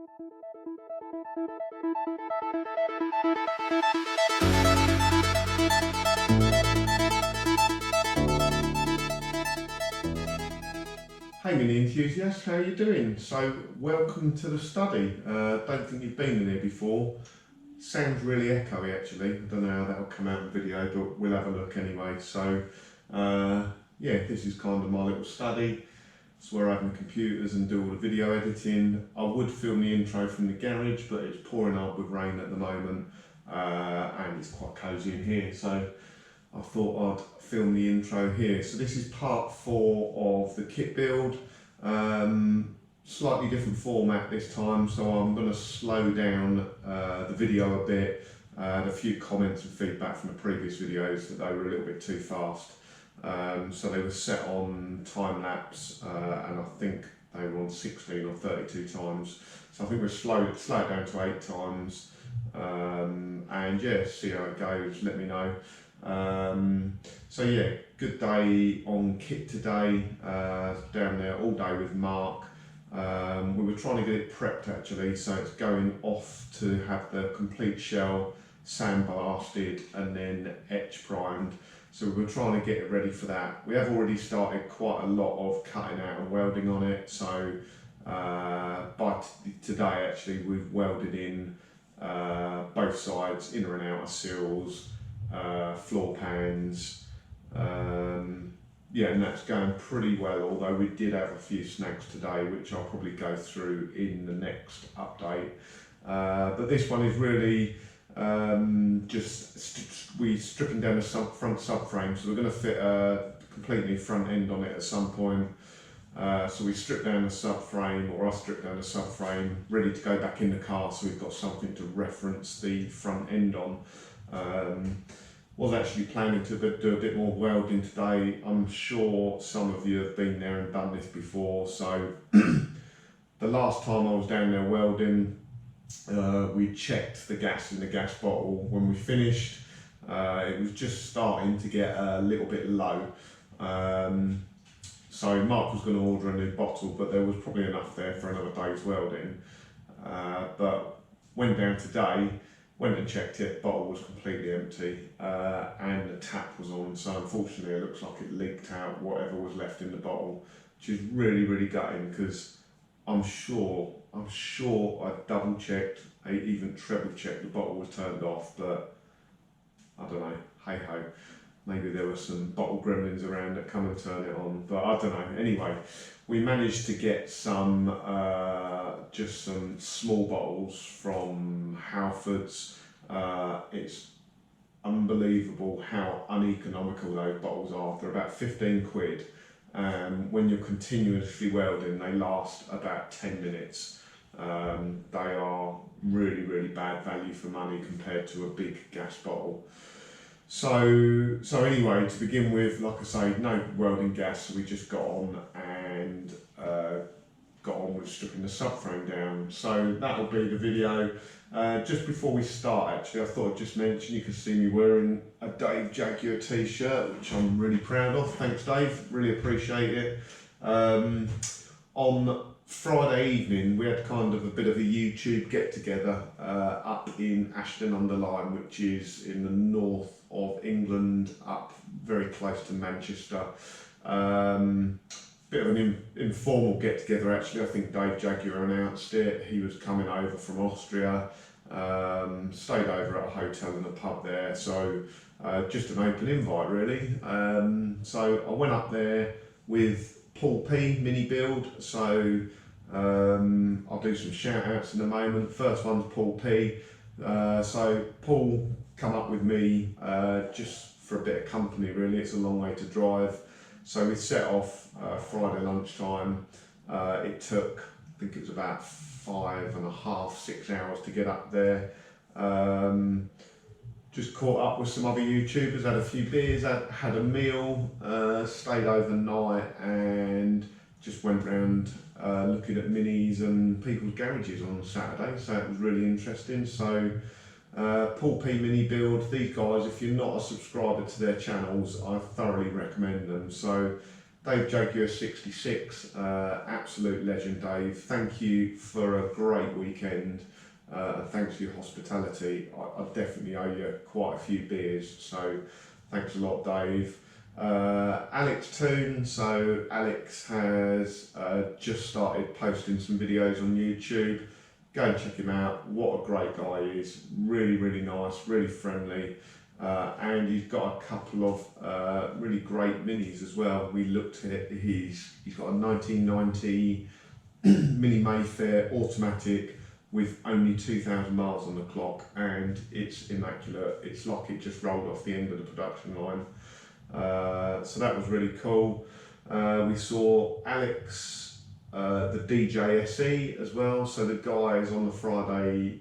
Hey mini enthusiasts, how are you doing? So welcome to the study. Don't think you've been in here before. Sounds really echoey actually. I don't know how that'll come out in video, but we'll have a look anyway. So yeah, this is kind of my little study. It's where I have my computers and do all the video editing. I would film the intro from the garage, but it's pouring hard with rain at the moment, and it's quite cosy in here. So I thought I'd film the intro here. So this is part 4 of the kit build. Slightly different format this time, so I'm going to slow down the video a bit. A few comments and feedback from the previous videos that they were a little bit too fast. So they were set on time lapse, and I think they were on 16 or 32 times. So I think we'll slow it down to 8 times. And yeah, see how it goes, let me know. So yeah, good day on KITT today, down there all day with Mark. We were trying to get it prepped actually, so it's going off to have the complete shell sandblasted and then etch primed. So we were trying to get it ready for that. We have already started quite a lot of cutting out and welding on it, so by today actually we've welded in both sides, inner and outer sills, floor pans, yeah, and that's going pretty well, although we did have a few snags today which I'll probably go through in the next update. But this one is really we're stripping down the front subframe, so we're going to fit a completely front end on it at some point. So we strip down the subframe, or I strip down the subframe, ready to go back in the car, so we've got something to reference the front end on. Was actually planning to do a bit more welding today. I'm sure some of you have been there and done this before. So the last time I was down there welding, we checked the gas in the gas bottle. When we finished, it was just starting to get a little bit low. So Mark was going to order a new bottle, but there was probably enough there for another day's welding. But went down today, went and checked it, bottle was completely empty, and the tap was on, so unfortunately it looks like it leaked out whatever was left in the bottle, which is really, really gutting, because I'm sure I double checked, I even treble checked the bottle was turned off, but I don't know, hey ho. Maybe there were some bottle gremlins around that come and turn it on, but I don't know. Anyway, we managed to get some, just some small bottles from Halfords. It's unbelievable how uneconomical those bottles are. They're about 15 quid. When you're continuously welding, they last about 10 minutes. They are really, really bad value for money compared to a big gas bottle. So anyway, to begin with, like I say, no welding gas, so we just got on with stripping the subframe down. So that'll be the video. Just before we start, actually, I thought I'd just mention, you can see me wearing a Dave Jaguar t-shirt, which I'm really proud of. Thanks, Dave, really appreciate it. On Friday evening, we had kind of a bit of a YouTube get-together up in Ashton-under-Lyne, which is in the north of England, up very close to Manchester. Bit of an informal get-together actually. I think Dave Jaguar announced it. He was coming over from Austria, stayed over at a hotel and a pub there, so just an open invite really. So I went up there with Paul P mini build, so I'll do some shout outs in a moment. First one's Paul P. So Paul come up with me just for a bit of company really. It's a long way to drive, so we set off Friday lunchtime. It took, I think it was about 5.5, 6 hours to get up there. Just caught up with some other YouTubers, had a few beers, had a meal, stayed overnight, and just went round looking at minis and people's garages on Saturday, so it was really interesting. So Paul P Mini Build, these guys, if you're not a subscriber to their channels, I thoroughly recommend them. So Dave Jaguar 66, absolute legend, Dave. Thank you for a great weekend, and thanks for your hospitality. I definitely owe you quite a few beers, so thanks a lot, Dave. Alex Toon, so Alex has just started posting some videos on YouTube. Go and check him out. What a great guy he is. Really, really nice, really friendly. And he's got a couple of really great minis as well. We looked at he's got a 1990 Mini Mayfair automatic with only 2,000 miles on the clock, and it's immaculate. It's like it just rolled off the end of the production line. So that was really cool. We saw Alex, the DJ SE as well. So the guys on the Friday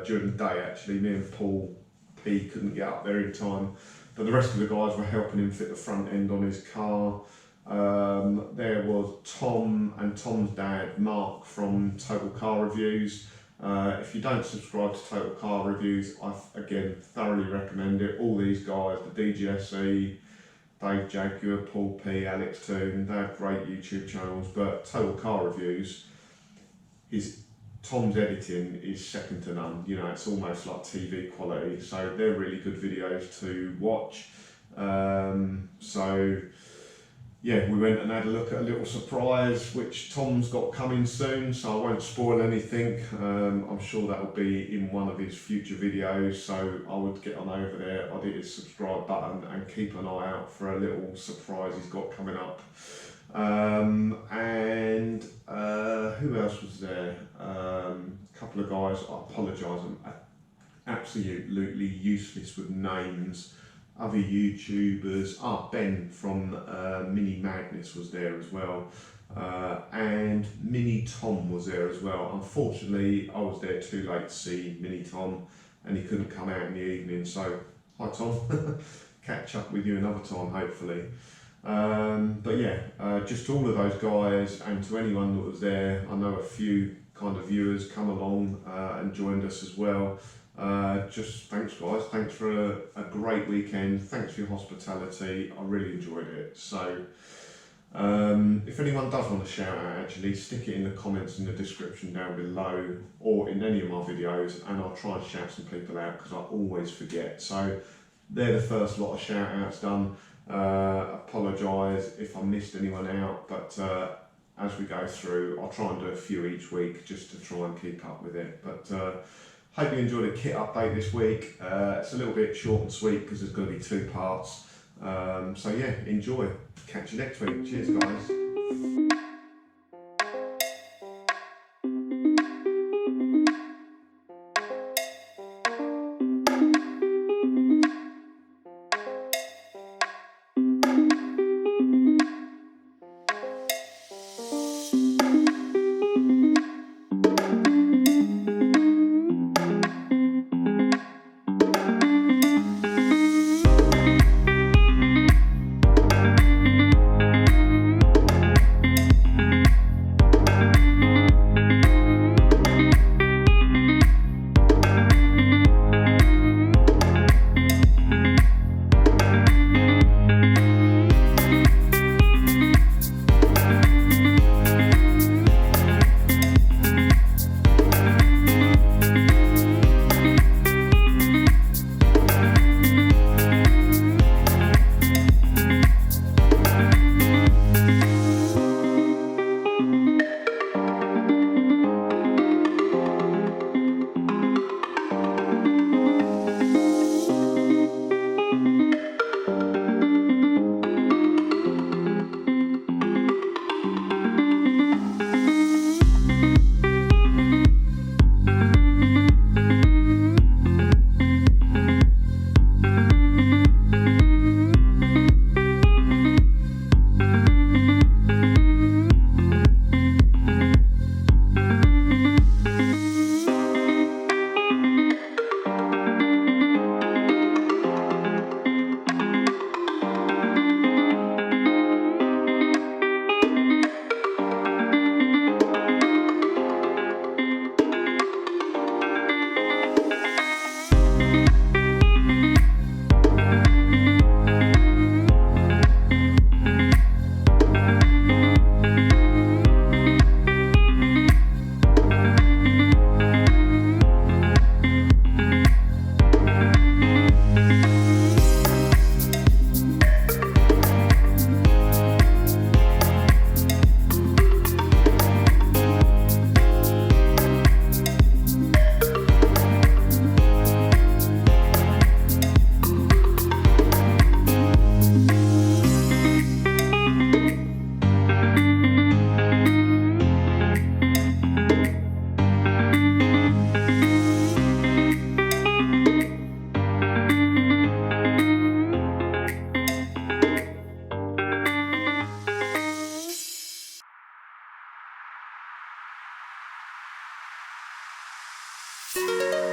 during the day, actually, me and Paul P couldn't get up there in time, but the rest of the guys were helping him fit the front end on his car. There was Tom and Tom's dad, Mark, from Total Car Reviews. If you don't subscribe to Total Car Reviews, I again thoroughly recommend it. All these guys, the DGSE, Dave Jaguar, Paul P, Alex Toon, they have great YouTube channels, but Total Car Reviews, Tom's editing is second to none. You know, it's almost like TV quality, so they're really good videos to watch. So yeah, we went and had a look at a little surprise which Tom's got coming soon, so I won't spoil anything. I'm sure that will be in one of his future videos, so I would get on over there, I'd hit his subscribe button and keep an eye out for a little surprise he's got coming up. Who else was there? A couple of guys, I apologise, I'm absolutely useless with names. Other YouTubers, Ben from Mini Madness was there as well, and Mini Tom was there as well. Unfortunately, I was there too late to see Mini Tom, and he couldn't come out in the evening, so hi Tom, catch up with you another time hopefully. But yeah, just to all of those guys and to anyone that was there, I know a few kind of viewers come along and joined us as well. Just thanks guys, thanks for a great weekend, thanks for your hospitality, I really enjoyed it. So if anyone does want to shout out, actually stick it in the comments in the description down below or in any of my videos, and I'll try and shout some people out because I always forget. So they're the first lot of shout outs done. Apologise if I missed anyone out, but as we go through I'll try and do a few each week just to try and keep up with it. But hope you enjoyed the kit update this week. It's a little bit short and sweet because there's going to be 2 parts. So yeah, enjoy. Catch you next week. Cheers guys. you.